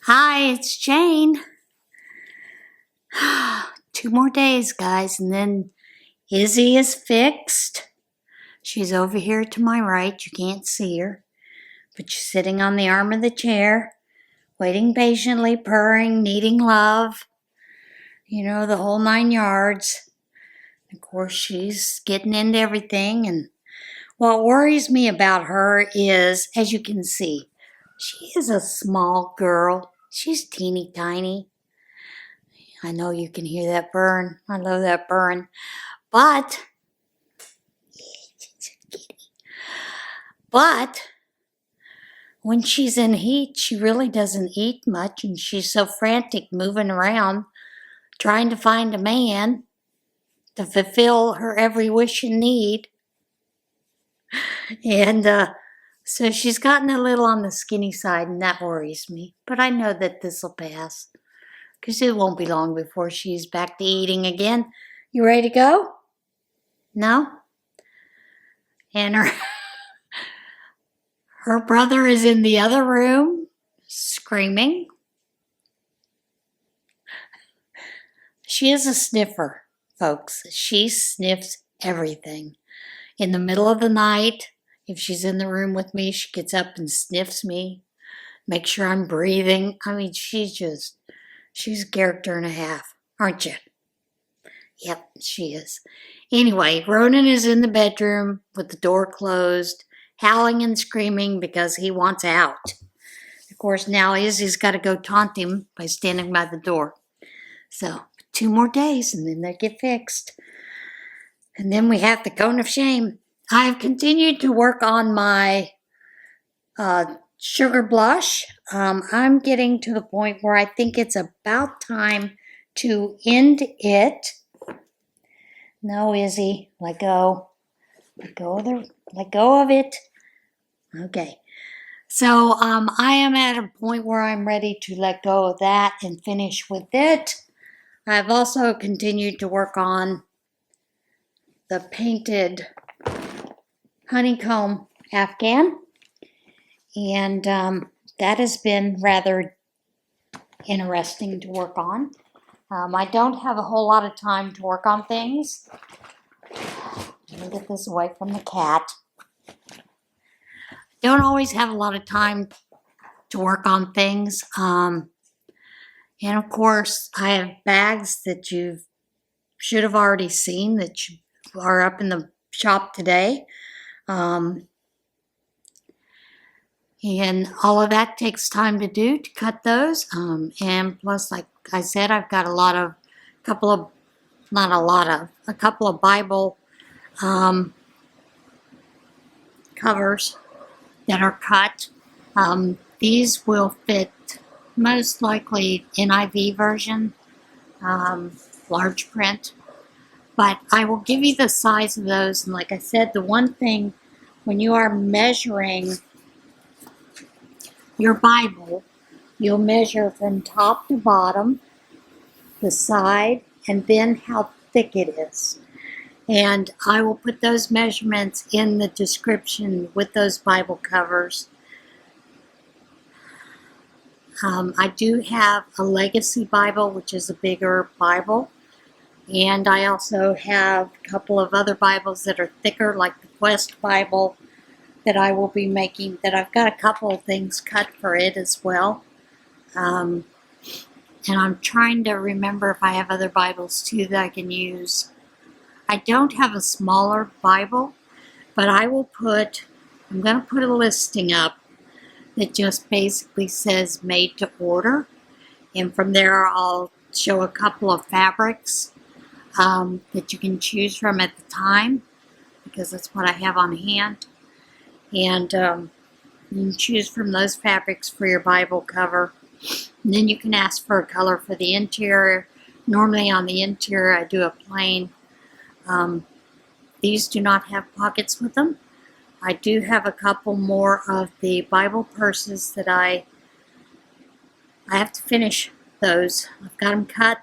Hi, it's Jane. 2 more days, guys, and then Izzy is fixed. She's over here to my right. You can't see her, but she's sitting on the arm of the chair, waiting patiently, purring, needing love. You know, the whole 9 yards. Of course, she's getting into everything, and what worries me about her is, as you can see, she is a small girl. She's teeny tiny. I know you can hear that burn. I love that burn. But when she's in heat, she really doesn't eat much, and she's so frantic moving around trying to find a man to fulfill her every wish and need. And so she's gotten a little on the skinny side, and that worries me. But I know that this will pass, because it won't be long before she's back to eating again. You ready to go? No? And her brother is in the other room, screaming. She is a sniffer, folks. She sniffs everything. In the middle of the night, if she's in the room with me, she gets up and sniffs me, make sure I'm breathing. I mean, she's a character and a half, aren't you? Yep, she is. Anyway, Ronan is in the bedroom with the door closed, howling and screaming because he wants out. Of course, now Izzy's got to go taunt him by standing by the door. So, 2 more days and then they get fixed. And then we have the cone of shame. I have continued to work on my sugar blush. I'm getting to the point where I think it's about time to end it. No, Izzy, let go. Let go of it. Okay. So I am at a point where I'm ready to let go of that and finish with it. I've also continued to work on the painted honeycomb afghan, and that has been rather interesting to work on. I don't have a whole lot of time to work on things. Let me get this away from the cat. Don't always have a lot of time to work on things. And of course, I have bags that you should have already seen that are up in the shop today. And all of that takes time to do, to cut those. And plus, like I said, I've got a couple of Bible covers that are cut. These will fit most likely NIV version, large print. But I will give you the size of those. And like I said, the one thing, when you are measuring your Bible, you'll measure from top to bottom, the side, and then how thick it is. And I will put those measurements in the description with those Bible covers. I do have a Legacy Bible, which is a bigger Bible. And I also have a couple of other Bibles that are thicker, like the Quest Bible, that I will be making, that I've got a couple of things cut for it as well. And I'm trying to remember if I have other Bibles too that I can use. I don't have a smaller Bible, but I'm going to put a listing up that just basically says made to order. And from there I'll show a couple of fabrics that you can choose from at the time, because that's what I have on hand. And you can choose from those fabrics for your Bible cover. And then you can ask for a color for the interior. Normally on the interior I do a plain. These do not have pockets with them. I do have a couple more of the Bible purses that I have to finish those. I've got them cut.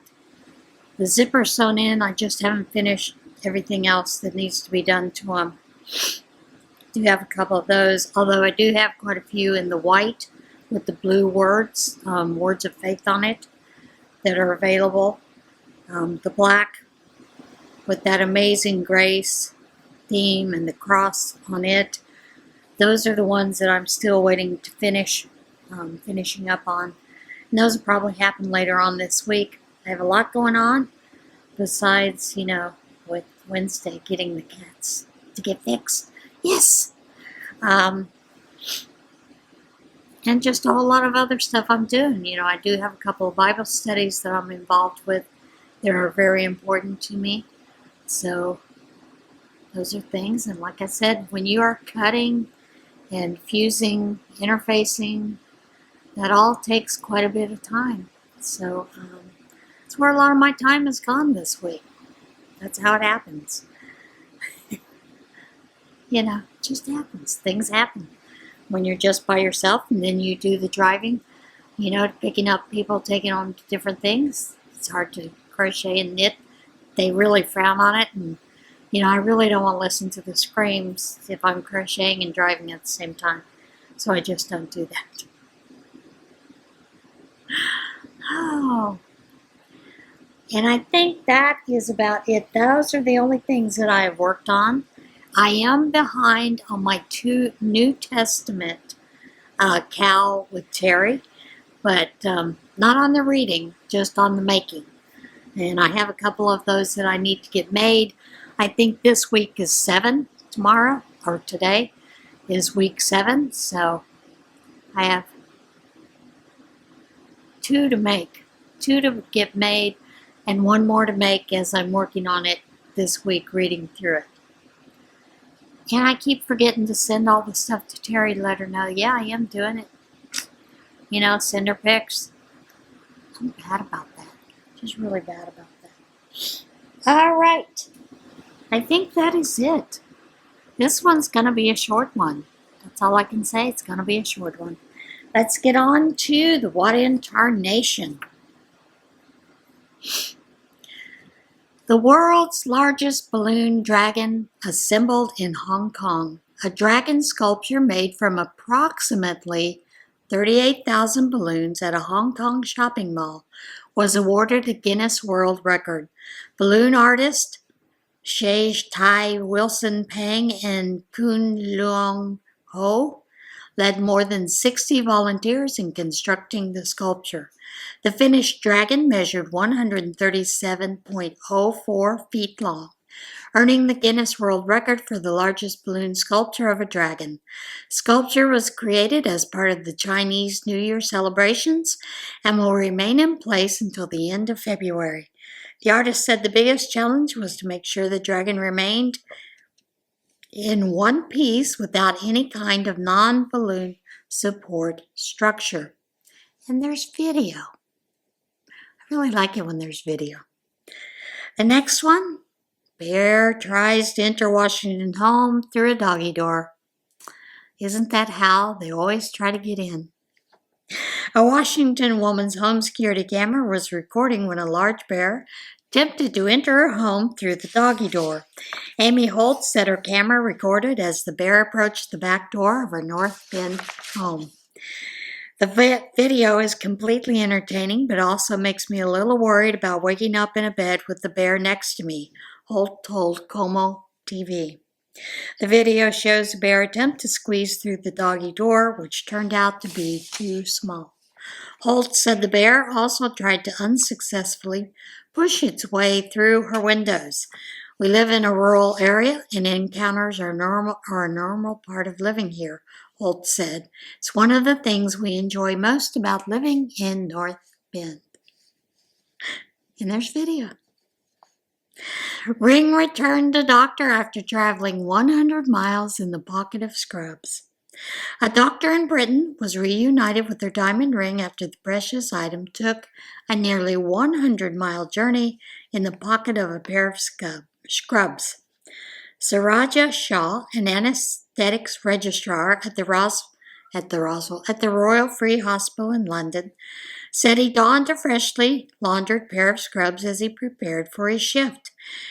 The zipper sewn in. I just haven't finished everything else that needs to be done to them. I do have a couple of those, although I do have quite a few in the white, with the blue words, words of faith on it that are available. The black with that amazing grace theme and the cross on it. Those are the ones that I'm still waiting to finishing up on. And those will probably happen later on this week. I have a lot going on besides, with Wednesday getting the cats to get fixed. Yes! And just a whole lot of other stuff I'm doing. I do have a couple of Bible studies that I'm involved with that are very important to me. So those are things. And like I said, when you are cutting and fusing, interfacing, that all takes quite a bit of time. So that's where a lot of my time has gone this week. That's how it happens. It just happens. Things happen when you're just by yourself, and then you do the driving, picking up people, taking on different things. It's hard to crochet and knit. They really frown on it, and I really don't want to listen to the screams if I'm crocheting and driving at the same time. So I just don't do that. Oh. And I think that is about it. Those are the only things that I have worked on. I am behind on my 2 New Testament cowl with Terry, but not on the reading, just on the making. And I have a couple of those that I need to get made. I think this week is 7. Tomorrow, or today, is week 7. So I have 2 to make, 2 to get made, and 1 more to make as I'm working on it this week, reading through it. And I keep forgetting to send all the stuff to Terry to let her know, yeah, I am doing it. Send her pics. I'm bad about that. Just really bad about that. All right. I think that is it. This one's going to be a short one. That's all I can say. It's going to be a short one. Let's get on to the Wynn Tarnation. The world's largest balloon dragon assembled in Hong Kong. A dragon sculpture made from approximately 38,000 balloons at a Hong Kong shopping mall was awarded a Guinness World Record. Balloon artist Shai Tai Wilson Pang and Kun Luong Ho led more than 60 volunteers in constructing the sculpture. The finished dragon measured 137.04 feet long, earning the Guinness World Record for the largest balloon sculpture of a dragon. Sculpture was created as part of the Chinese New Year celebrations and will remain in place until the end of February. The artist said the biggest challenge was to make sure the dragon remained in one piece without any kind of non-balloon support structure. And there's video. I really like it when there's video. The next one, bear tries to enter Washington home through a doggy door. Isn't that how they always try to get in? A Washington woman's home security camera was recording when a large bear attempted to enter her home through the doggy door. Amy Holt said her camera recorded as the bear approached the back door of her North Bend home. The video is completely entertaining, but also makes me a little worried about waking up in a bed with the bear next to me, Holt told Como TV. The video shows the bear attempt to squeeze through the doggy door, which turned out to be too small. Holt said the bear also tried to unsuccessfully push its way through her windows. We live in a rural area, and encounters are a normal part of living here, Holt said. It's one of the things we enjoy most about living in North Bend. And there's video. Ring returned to doctor after traveling 100 miles in the pocket of scrubs. A doctor in Britain was reunited with her diamond ring after the precious item took a nearly 100-mile journey in the pocket of a pair of scrubs. Saraja Shah, an anesthetics registrar at the at the Royal Free Hospital in London, said he donned a freshly laundered pair of scrubs as he prepared for his shift.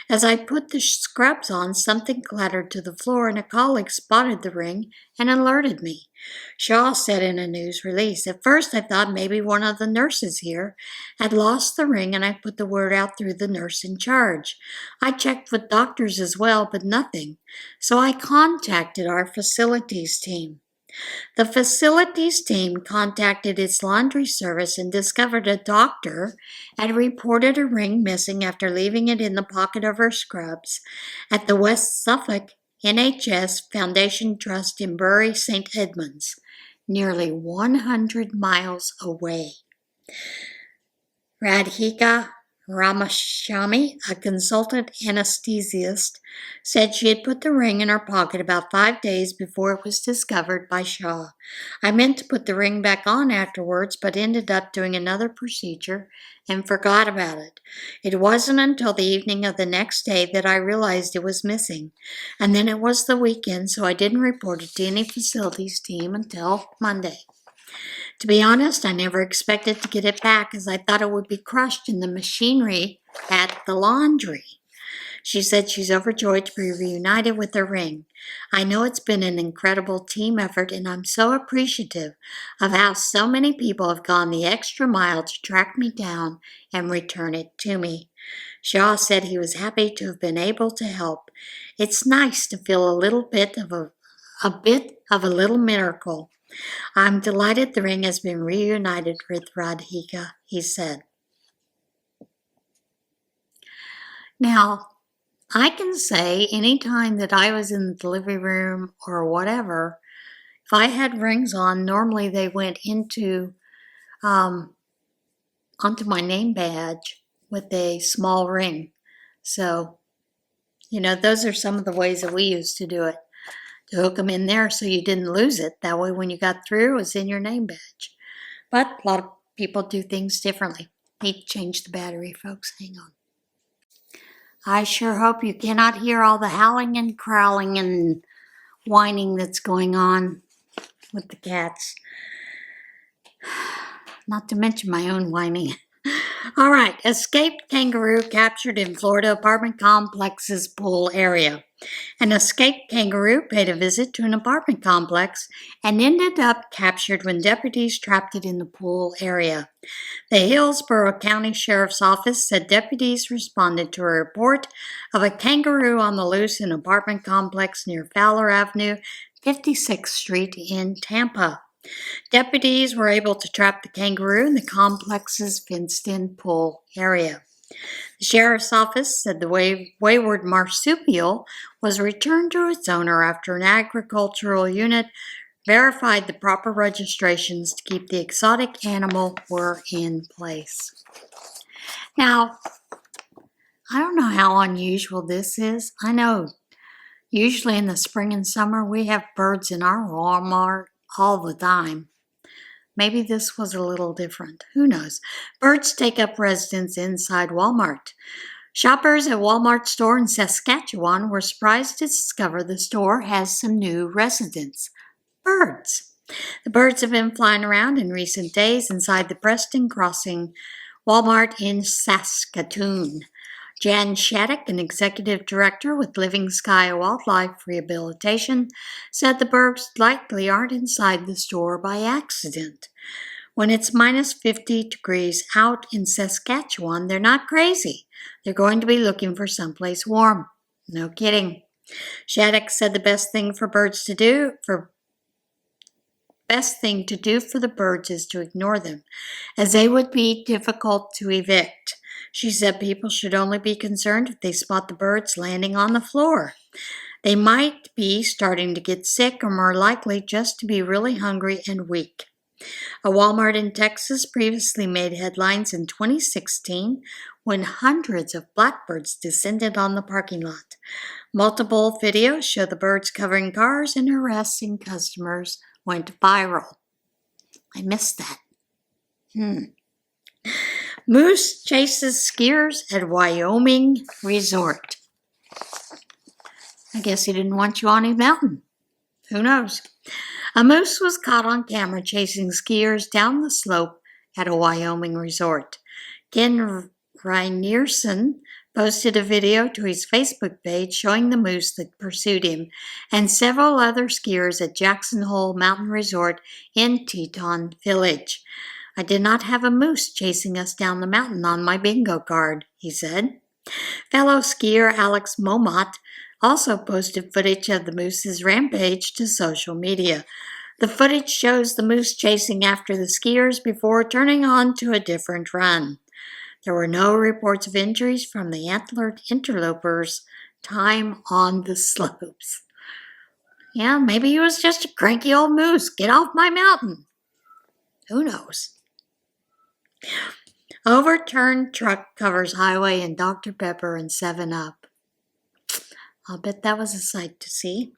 As I put the scrubs on, something clattered to the floor and a colleague spotted the ring and alerted me. Shaw said in a news release, "At first I thought maybe one of the nurses here had lost the ring and I put the word out through the nurse in charge. I checked with doctors as well, but nothing. So I contacted our facilities team. The facilities team contacted its laundry service and discovered a doctor had reported a ring missing after leaving it in the pocket of her scrubs at the West Suffolk NHS Foundation Trust in Bury St. Edmunds, nearly 100 miles away." Radhika Ramashami, a consultant anesthesiast, said she had put the ring in her pocket about 5 days before it was discovered by Shaw. "I meant to put the ring back on afterwards, but ended up doing another procedure and forgot about it. It wasn't until the evening of the next day that I realized it was missing. And then it was the weekend, so I didn't report it to any facilities team until Monday. To be honest, I never expected to get it back as I thought it would be crushed in the machinery at the laundry." She said she's overjoyed to be reunited with her ring. "I know it's been an incredible team effort and I'm so appreciative of how so many people have gone the extra mile to track me down and return it to me." Shaw said he was happy to have been able to help. "It's nice to feel a bit of a little miracle. I'm delighted the ring has been reunited with Radhika," he said. Now, I can say anytime that I was in the delivery room or whatever, if I had rings on, normally they went onto my name badge with a small ring. So, those are some of the ways that we used to do it. To hook them in there so you didn't lose it. That way when you got through, it was in your name badge. But a lot of people do things differently. Need to change the battery, folks. Hang on. I sure hope you cannot hear all the howling and growling and whining that's going on with the cats. Not to mention my own whining. All right, escaped kangaroo captured in Florida apartment complex's pool area. An escaped kangaroo paid a visit to an apartment complex and ended up captured when deputies trapped it in the pool area. The Hillsborough County Sheriff's Office said deputies responded to a report of a kangaroo on the loose in an apartment complex near Fowler Avenue, 56th Street in Tampa. Deputies were able to trap the kangaroo in the complex's fenced-in pool area. The sheriff's office said the wayward marsupial was returned to its owner after an agricultural unit verified the proper registrations to keep the exotic animal were in place. Now, I don't know how unusual this is. I know usually in the spring and summer we have birds in our Walmart all the time. Maybe this was a little different. Who knows? Birds take up residence inside Walmart. Shoppers at Walmart store in Saskatchewan were surprised to discover the store has some new residents. Birds. The birds have been flying around in recent days inside the Preston Crossing Walmart in Saskatoon. Jan Shattuck, an executive director with Living Sky Wildlife Rehabilitation, said the birds likely aren't inside the store by accident. When it's minus 50 degrees out in Saskatchewan, they're not crazy. They're going to be looking for someplace warm. No kidding. Shattuck said the best thing to do for the birds is to ignore them, as they would be difficult to evict. She said people should only be concerned if they spot the birds landing on the floor. They might be starting to get sick or more likely just to be really hungry and weak. A Walmart in Texas previously made headlines in 2016 when hundreds of blackbirds descended on the parking lot. Multiple videos show the birds covering cars and harassing customers went viral. I missed that. Moose chases skiers at Wyoming resort. I guess he didn't want you on his mountain. Who knows? A moose was caught on camera chasing skiers down the slope at a Wyoming resort. Ken Reinierson posted a video to his Facebook page showing the moose that pursued him and several other skiers at Jackson Hole Mountain Resort in Teton Village. "I did not have a moose chasing us down the mountain on my bingo card," he said. Fellow skier Alex Momot also posted footage of the moose's rampage to social media. The footage shows the moose chasing after the skiers before turning on to a different run. There were no reports of injuries from the antlered interlopers' time on the slopes. Yeah, maybe he was just a cranky old moose. Get off my mountain. Who knows? Overturned truck covers highway in Dr. Pepper and 7-Up. I'll bet that was a sight to see.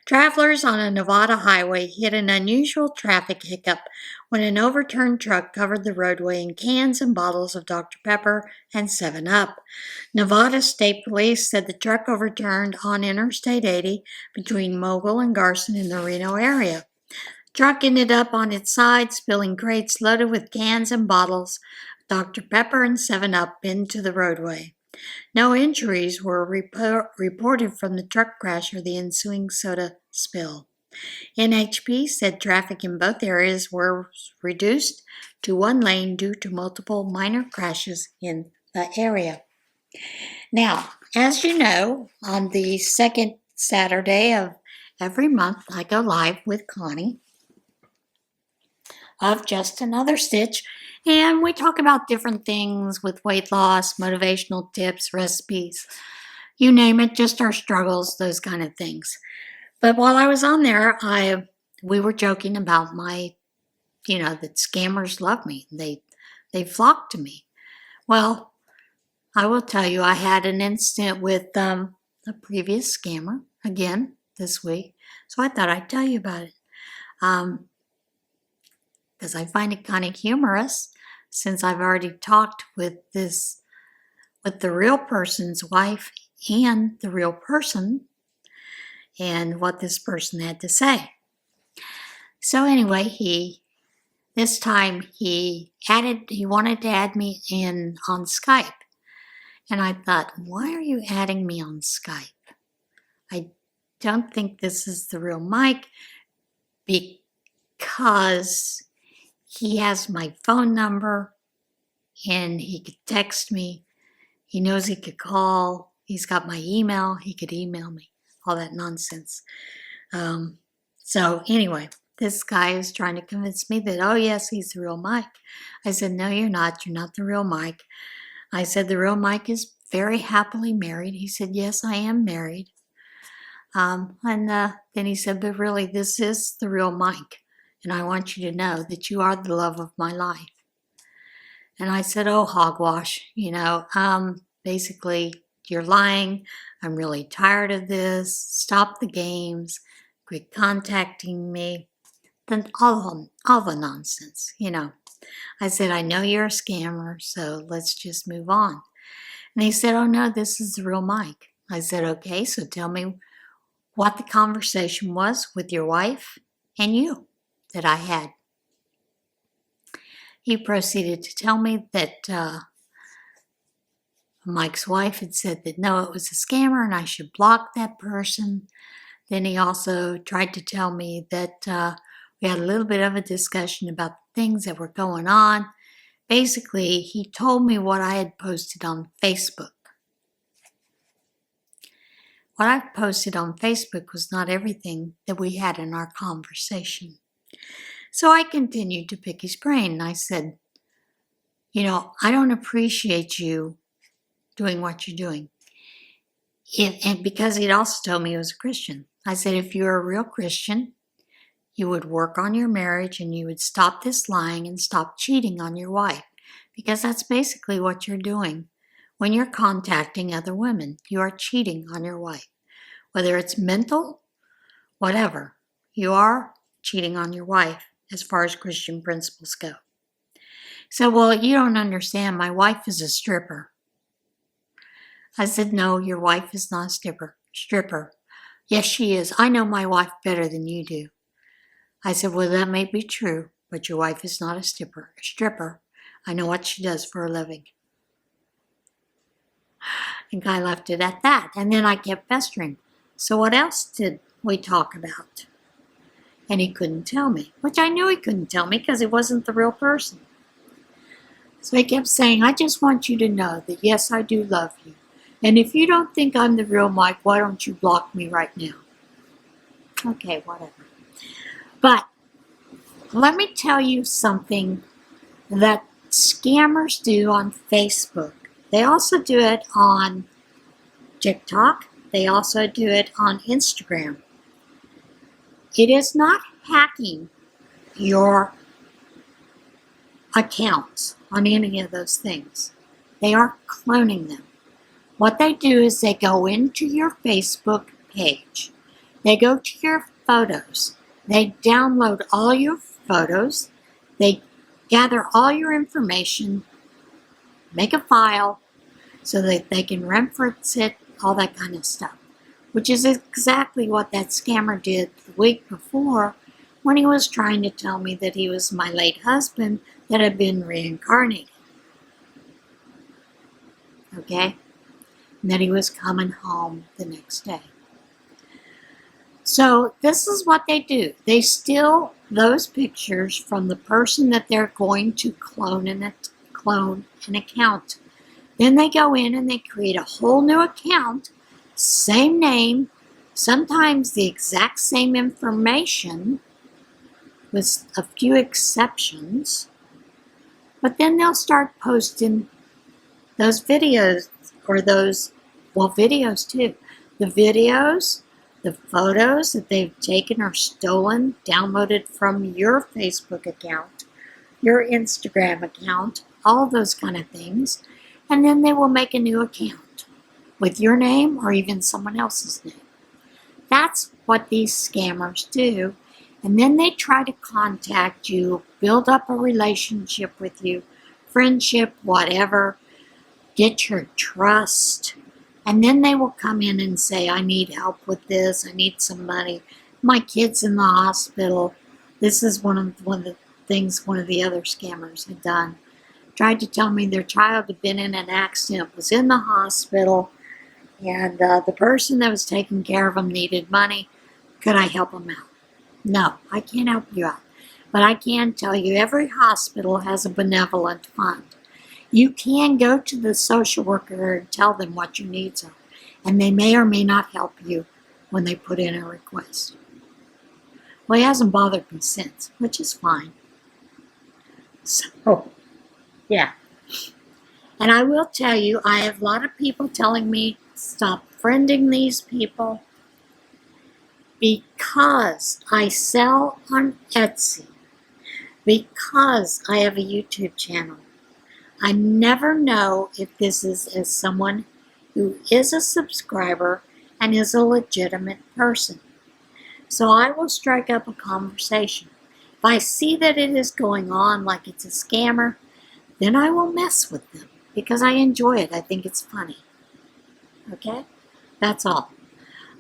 Travelers on a Nevada highway hit an unusual traffic hiccup when an overturned truck covered the roadway in cans and bottles of Dr. Pepper and 7-Up. Nevada State Police said the truck overturned on Interstate 80 between Mogul and Garson in the Reno area. The truck ended up on its side, spilling crates loaded with cans and bottles of Dr. Pepper and 7-Up into the roadway. No injuries were reported from the truck crash or the ensuing soda spill. NHP said traffic in both areas was reduced to one lane due to multiple minor crashes in the area. Now, as you know, on the second Saturday of every month, I go live with Connie of Just Another Stitch, and we talk about different things with weight loss, motivational tips, recipes, you name it, just our struggles, those kind of things. But while I was on there, we were joking about that scammers love me. They flock to me. Well, I will tell you, I had an incident with a previous scammer again this week, so I thought I'd tell you about it. Because I find it kind of humorous, since I've already talked with the real person's wife and the real person, and what this person had to say. So anyway, this time he wanted to add me in on Skype. And I thought, why are you adding me on Skype? I don't think this is the real Mike, because he has my phone number and he could text me. He knows he could call. He's got my email. He could email me. All that nonsense. So anyway, this guy is trying to convince me that, oh yes, he's the real Mike. I said, no, you're not. You're not the real Mike. I said, the real Mike is very happily married. He said, yes, I am married. And then he said, but really, this is the real Mike. And I want you to know that you are the love of my life. And I said, oh, hogwash, basically, you're lying. I'm really tired of this. Stop the games. Quit contacting me. Then all the nonsense, I said, I know you're a scammer, so let's just move on. And he said, oh, no, this is the real Mike. I said, okay, so tell me what the conversation was with your wife and you that I had. He proceeded to tell me that Mike's wife had said that no, it was a scammer and I should block that person. Then he also tried to tell me that we had a little bit of a discussion about things that were going on. Basically, he told me what I had posted on Facebook. What I posted on Facebook was not everything that we had in our conversation. So I continued to pick his brain, and I said, I don't appreciate you doing what you're doing. And because he'd also told me he was a Christian. I said, if you're a real Christian, you would work on your marriage and you would stop this lying and stop cheating on your wife. Because that's basically what you're doing when you're contacting other women. You are cheating on your wife. Whether it's mental, whatever, you are cheating on your wife as far as Christian principles go. So, well, you don't understand. My wife is a stripper. I said, no, your wife is not a stripper. Yes, she is. I know my wife better than you do. I said, well, that may be true, but your wife is not a stripper. I know what she does for a living. And Guy left it at that. And then I kept pestering. So what else did we talk about? And he couldn't tell me, which I knew he couldn't tell me because he wasn't the real person. So he kept saying, I just want you to know that, yes, I do love you. And if you don't think I'm the real Mike, why don't you block me right now? Okay, whatever. But let me tell you something that scammers do on Facebook. They also do it on TikTok. They also do it on Instagram. It is not hacking your accounts on any of those things. They are cloning them. What they do is they go into your Facebook page. They go to your photos. They download all your photos. They gather all your information, make a file so that they can reference it, all that kind of stuff. Which is exactly what that scammer did the week before when he was trying to tell me that he was my late husband that had been reincarnated. Okay? And that he was coming home the next day. So this is what they do. They steal those pictures from the person that they're going to clone an account. Then they go in and they create a whole new account, same name, sometimes the exact same information with a few exceptions. But then they'll start posting those videos, or videos too. The videos, the photos that they've taken or stolen, downloaded from your Facebook account, your Instagram account, all those kind of things. And then they will make a new account with your name or even someone else's name. That's what these scammers do. And then they try to contact you, build up a relationship with you, friendship, whatever, get your trust. And then they will come in and say, I need help with this. I need some money. My kid's in the hospital. This is one of the things one of the other scammers had done. Tried to tell me their child had been in an accident, was in the hospital, and the person that was taking care of them needed money. Could I help them out? No, I can't help you out. But I can tell you every hospital has a benevolent fund. You can go to the social worker and tell them what your needs are, and they may or may not help you when they put in a request. Well, he hasn't bothered me since, which is fine. So, yeah. And I will tell you, I have a lot of people telling me, stop friending these people because I sell on Etsy, because I have a YouTube channel. I never know if this is as someone who is a subscriber and is a legitimate person. So I will strike up a conversation. If I see that it is going on like it's a scammer, then I will mess with them because I enjoy it. I think it's funny. Okay? That's all.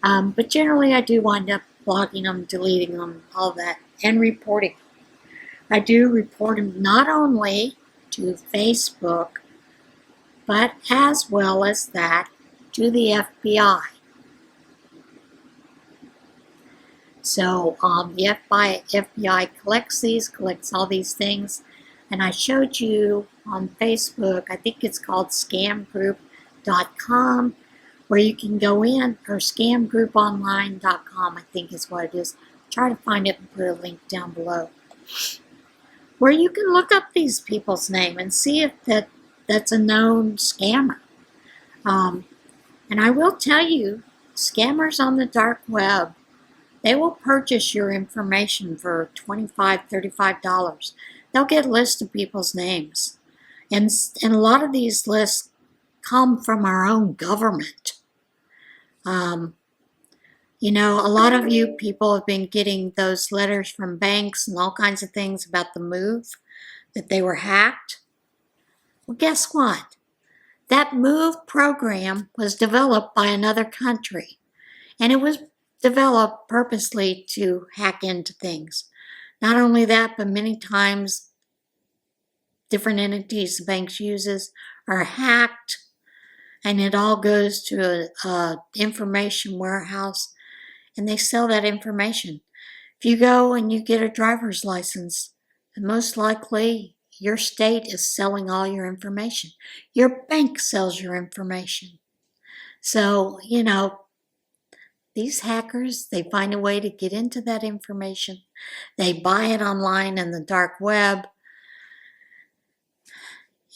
But generally I do wind up blocking them, deleting them, all that, and reporting. I do report them not only to Facebook, but as well as that to the FBI. So the FBI collects all these things, and I showed you on Facebook, I think it's called scamgroup.com, where you can go in, or scamgrouponline.com, I think is what it is. Try to find it and put a link down below, where you can look up these people's name and see if that's a known scammer. And I will tell you, scammers on the dark web, they will purchase your information for $25, $35. They'll get a list of people's names. And a lot of these lists come from our own government. You know, a lot of you people have been getting those letters from banks and all kinds of things about the move, that they were hacked. Well, guess what? That move program was developed by another country, and it was developed purposely to hack into things. Not only that, but many times different entities the bank uses are hacked, and it all goes to a information warehouse, and they sell that information. If you go and you get a driver's license, most likely your state is selling all your information. Your bank sells your information. So, these hackers, they find a way to get into that information. They buy it online in the dark web,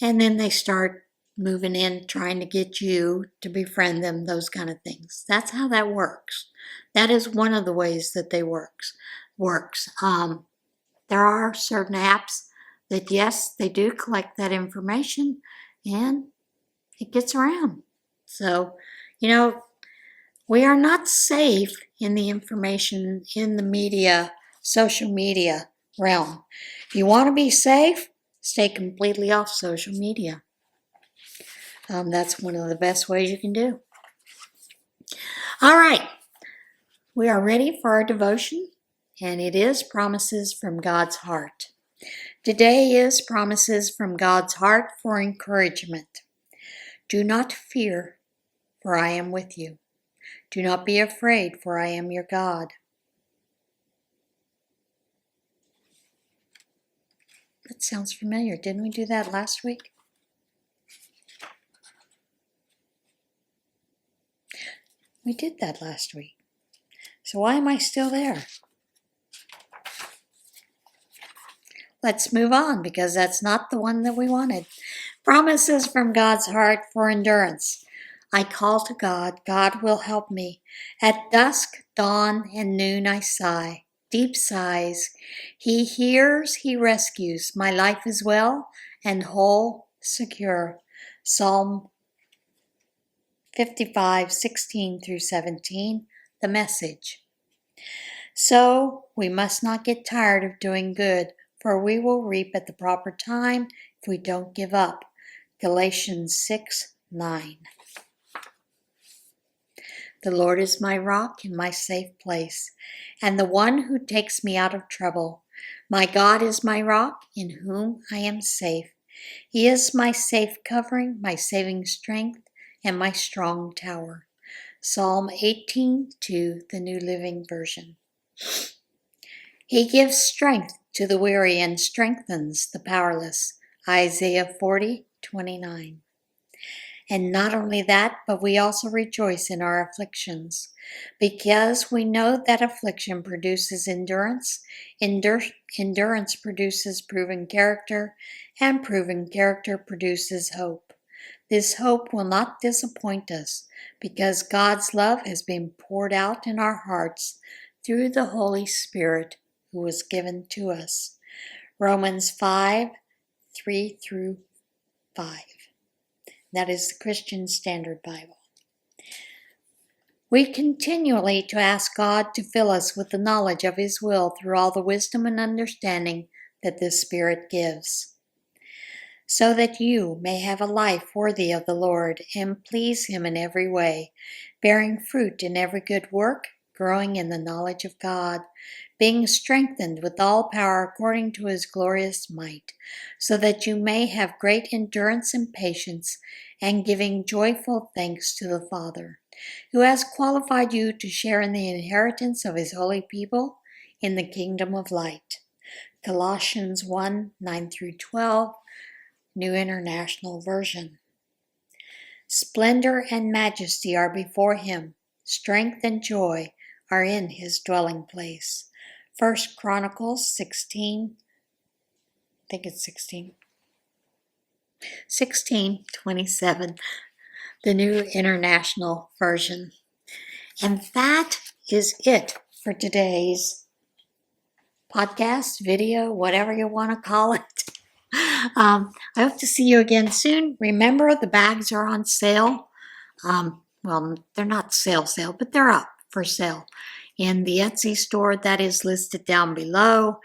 and then they start moving in, trying to get you to befriend them, those kind of things. That's how that works. That is one of the ways that they works. There are certain apps that, yes, they do collect that information, and it gets around. So, we are not safe in the information, in the media, social media realm. If you want to be safe, stay completely off social media. That's one of the best ways you can do. All right, we are ready for our devotion, and it is Promises from God's Heart. Today is Promises from God's Heart for encouragement. Do not fear, for I am with you. Do not be afraid, for I am your God. That sounds familiar. Didn't we do that last week? We did that last week. So why am I still there? Let's move on, because that's not the one that we wanted. Promises from God's Heart for endurance. I call to God, God will help me. At dusk, dawn, and noon I sigh, deep sighs. He hears, he rescues. My life is well and whole, secure. Psalm 55, 16 through 17, the Message. So we must not get tired of doing good, for we will reap at the proper time if we don't give up. Galatians 6, 9. The Lord is my rock and my safe place, and the one who takes me out of trouble. My God is my rock, in whom I am safe. He is my safe covering, my saving strength, and my strong tower. Psalm 18:2, the New Living Version. He gives strength to the weary and strengthens the powerless. Isaiah 40:29. And not only that, but we also rejoice in our afflictions, because we know that affliction produces endurance, endurance produces proven character, and proven character produces hope. This hope will not disappoint us, because God's love has been poured out in our hearts through the Holy Spirit who was given to us. Romans 5:3 through 5. That is the Christian Standard Bible. We continually to ask God to fill us with the knowledge of His will through all the wisdom and understanding that the Spirit gives, so that you may have a life worthy of the Lord and please Him in every way, bearing fruit in every good work, growing in the knowledge of God, being strengthened with all power according to His glorious might, so that you may have great endurance and patience, and giving joyful thanks to the Father, who has qualified you to share in the inheritance of His holy people in the kingdom of light. Colossians 1:9 through 12, New International Version. Splendor and majesty are before Him. Strength and joy are in His dwelling place. 1 Chronicles 16, I think it's 16:27, the New International Version. And that is it for today's podcast, video, whatever you want to call it. I hope to see you again soon. Remember, the bags are on sale. Well, they're not sale, but they're up for sale in the Etsy store that is listed down below.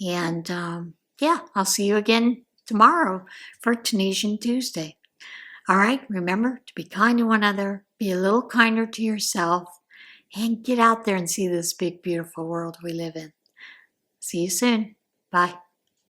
And I'll see you again tomorrow for Tunisian Tuesday. All right, remember to be kind to one another, be a little kinder to yourself, and get out there and see this big, beautiful world we live in. See you soon. Bye.